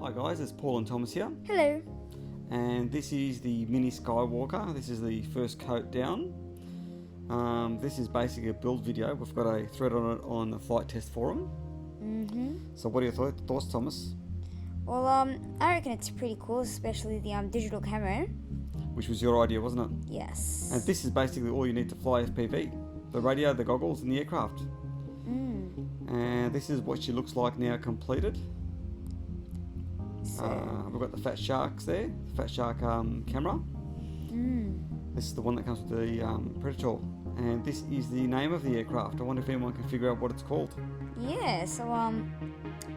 Hi guys, it's Paul and Thomas here, Hello. and this is the Mini Skywalker. This is the first coat down. This is basically a build video. We've got a thread on it on the flight test forum. So what are your thoughts, Thomas? Well, I reckon it's pretty cool, especially the digital camera. Which was your idea, wasn't it? Yes. And this is basically all you need to fly FPV. The radio, the goggles, and the aircraft. And this is what she looks like now completed. We've got the Fat Sharks there, the Fat Shark camera. This is the one that comes with the Predator, and this is the name of the aircraft. I wonder if anyone can figure out what it's called. Yeah, so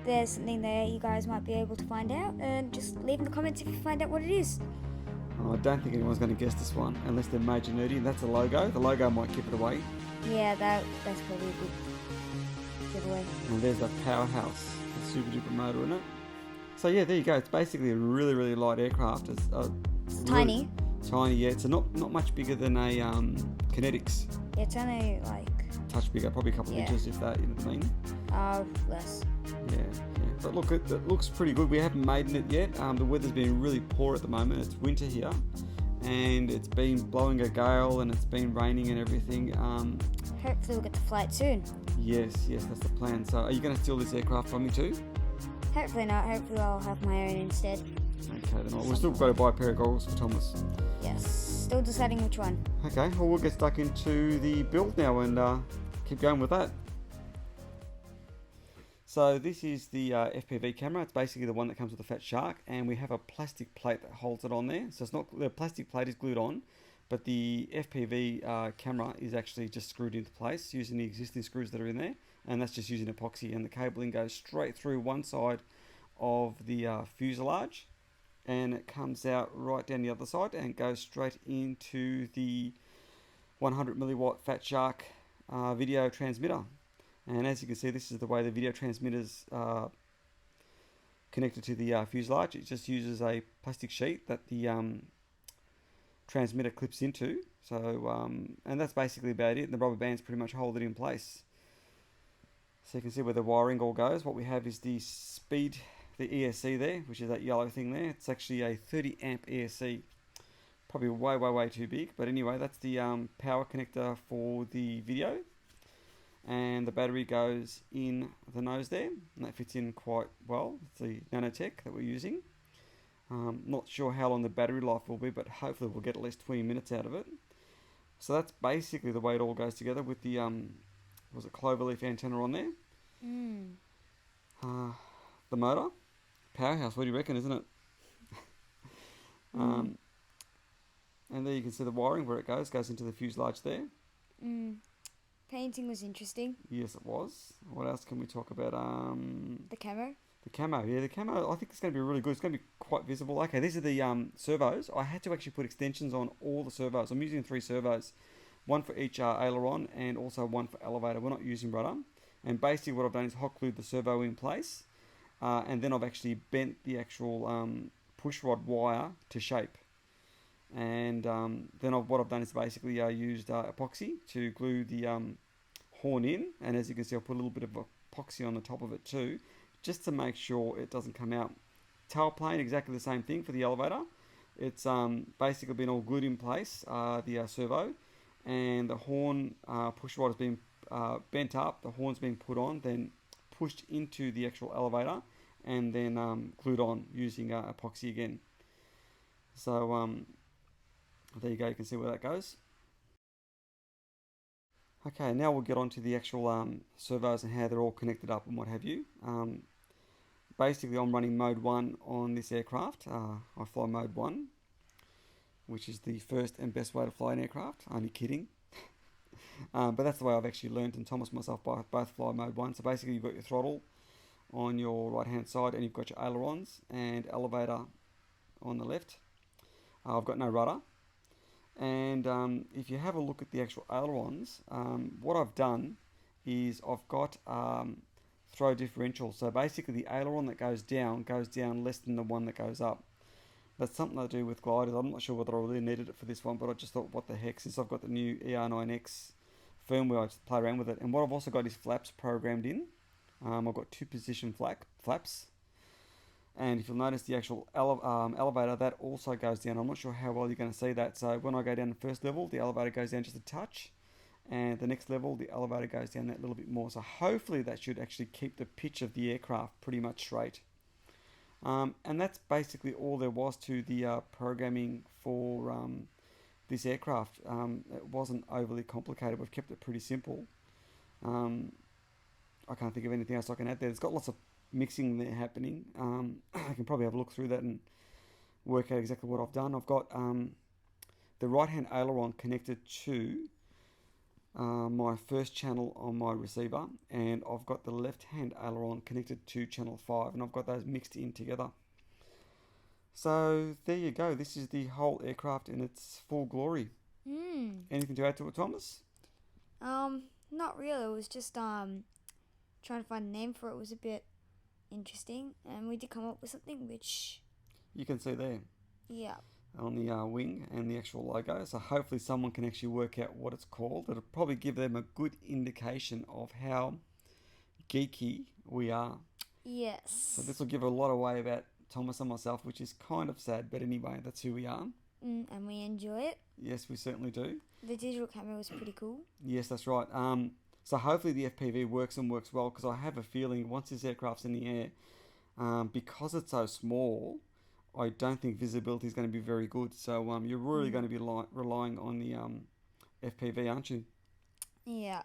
there's something there you guys might be able to find out, and just leave in the comments if you find out what it is. I don't think anyone's going to guess this one unless they're major nerdy, and that's a logo. The logo might give it away. Yeah, that's probably a good giveaway. And there's the Powerhouse, the super duper motor in it. So yeah, there you go. It's basically a really, really light aircraft. It's really Tiny. Tiny, yeah. It's not much bigger than a Kinetics. Yeah, it's only like Touch bigger, probably a couple of inches if that, you know what I mean? less. Yeah. But look, it looks pretty good. We haven't maiden it yet. The weather's been really poor at the moment. It's winter here, and it's been blowing a gale, and it's been raining and everything. Hopefully we'll get to fly it soon. Yes, that's the plan. So are you going to steal this aircraft from me too? Hopefully not. Hopefully I'll have my own instead. Okay, then we've still got to buy a pair of goggles for Thomas. Yes. Still deciding which one. Okay, well we'll get stuck into the build now and keep going with that. So this is the FPV camera. It's basically the one that comes with the Fat Shark, and we have a plastic plate that holds it on there. So it's not, the plastic plate is glued on, but the FPV camera is actually just screwed into place using the existing screws that are in there, and that's just using epoxy, and the cabling goes straight through one side of the fuselage, and it comes out right down the other side and goes straight into the 100 milliwatt Fat Shark video transmitter. And as you can see, this is the way the video transmitter's connected to the fuselage. It just uses a plastic sheet that the transmitter clips into. So, and that's basically about it. And the rubber bands pretty much hold it in place. So you can see where the wiring all goes. What we have is the speed, the ESC there, which is that yellow thing there. It's actually a 30 amp ESC. Probably way too big. But anyway, that's the power connector for the video. And the battery goes in the nose there, and that fits in quite well. It's the Nanotech that we're using. Not sure how long the battery life will be, but hopefully we'll get at least 20 minutes out of it. So that's basically the way it all goes together with the was it cloverleaf antenna on there. The motor, Powerhouse. What do you reckon, isn't it? And there you can see the wiring where it goes into the fuselage there. Painting was interesting. Yes, it was. What else can we talk about? The camo. The camo. Yeah, the camo. I think it's going to be really good. It's going to be quite visible. Okay, these are the servos. I had to actually put extensions on all the servos. I'm using 3 servos, one for each aileron and also one for elevator. We're not using rudder. And basically, what I've done is hot glued the servo in place, and then I've actually bent the actual push rod wire to shape. And then what I've done is basically used epoxy to glue the horn in, and as you can see, I'll put a little bit of epoxy on the top of it too, just to make sure it doesn't come out. Tailplane, exactly the same thing for the elevator. It's basically been all glued in place, the servo, and the horn push rod has been bent up, the horn's been put on, then pushed into the actual elevator, and then glued on using epoxy again. So there you go, you can see where that goes. Okay, now we'll get on to the actual servos and how they're all connected up and what have you. Basically, I'm running mode 1 on this aircraft. I fly mode 1, which is the first and best way to fly an aircraft. Only kidding. But that's the way I've actually learned, and Thomas and myself both fly mode 1. So basically, you've got your throttle on your right hand side, and you've got your ailerons and elevator on the left. I've got no rudder. And if you have a look at the actual ailerons, what I've done is I've got throw differential. So basically the aileron that goes down less than the one that goes up. That's something I do with gliders. I'm not sure whether I really needed it for this one, but I just thought, what the heck, since I've got the new ER9X firmware, I just play around with it. And what I've also got is flaps programmed in. I've got 2 position flaps. And if you'll notice the actual elevator, that also goes down. I'm not sure how well you're going to see that. So when I go down the first level, the elevator goes down just a touch. And the next level, the elevator goes down that little bit more. So hopefully that should actually keep the pitch of the aircraft pretty much straight. And that's basically all there was to the programming for this aircraft. It wasn't overly complicated. We've kept it pretty simple. I can't think of anything else I can add there. It's got lots of mixing there happening. I can probably have a look through that and work out exactly what I've done. I've got the right hand aileron connected to my first channel on my receiver, and I've got the left hand aileron connected to channel 5, and I've got those mixed in together. So there you go. This is the whole aircraft in its full glory. Anything to add to it, Thomas? Not really. It was just trying to find a name for it was a bit interesting, and we did come up with something which You can see there yeah. on the wing and the actual logo. So hopefully someone can actually work out what it's called. It'll probably give them a good indication of how geeky we are. Yes. So this will give a lot away about Thomas and myself, which is kind of sad, but anyway, that's who we are. And we enjoy it. Yes, we certainly do. The digital camera was pretty cool. Yes, that's right. So hopefully the FPV works and works well, because I have a feeling once this aircraft's in the air, because it's so small, I don't think visibility is going to be very good. So you're really going to be relying on the FPV, aren't you? Yeah.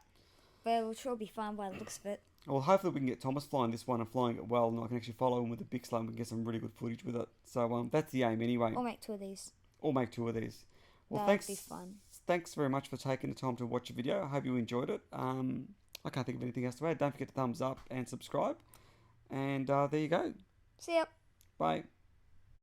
But it will sure be fun by the looks of it. Well, hopefully we can get Thomas flying this one and flying it well, and I can actually follow him with the Bixler and we can get some really good footage with it. So that's the aim anyway. Or make 2 of these. Or make 2 of these. Well, That'd be fun. Thanks very much for taking the time to watch the video. I hope you enjoyed it. I can't think of anything else to add. Don't forget to thumbs up and subscribe. And there you go. See ya. Bye.